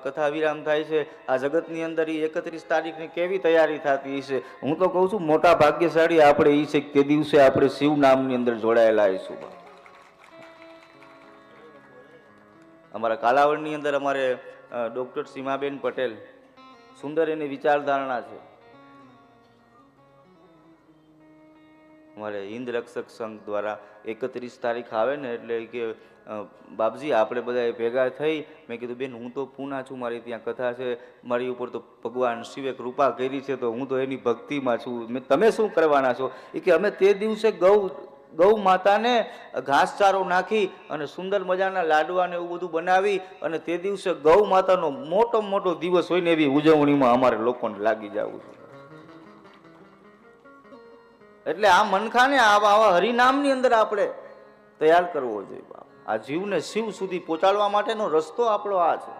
કથા વિરામ થાય છે આ જગતની અંદર 31 તારીખની કેવી તૈયારી થતી છે। હું તો કહું છું મોટા ભાગ્યશાળી આપણે એ છે કે તે દિવસે આપણે શિવ નામની અંદર જોડાયેલા આવીશું। અમારા કાલાવડની અંદર અમારે ડોક્ટર સીમાબેન પટેલ સુંદર એની વિચારધારણા છે। અમારે હિન્દ રક્ષક સંઘ દ્વારા 31 તારીખ આવે ને એટલે કે બાપજી આપણે બધા ભેગા થઈ મેં કીધું બેન હું તો પૂના છું, મારી ત્યાં કથા છે, મારી ઉપર તો ભગવાન શિવે કૃપા કરી છે તો હું તો એની ભક્તિમાં છું, તમે શું કરવાના છો? એ કે અમે તે દિવસે ગૌ માતાને ઘાસચારો નાખી અને સુંદર મજાના લાડવા ને એવું બધું બનાવી અને તે દિવસે ગૌ માતાનો મોટો દિવસ હોય ને એવી ઉજવણીમાં અમારે લોકોને લાગી જવું છે। એટલે આ મનખાને આવા હરિનામની અંદર આપણે તૈયાર કરવો જોઈએ। આ જીવને શિવ સુધી પહોંચાડવા માટેનો રસ્તો આપણો આ છે।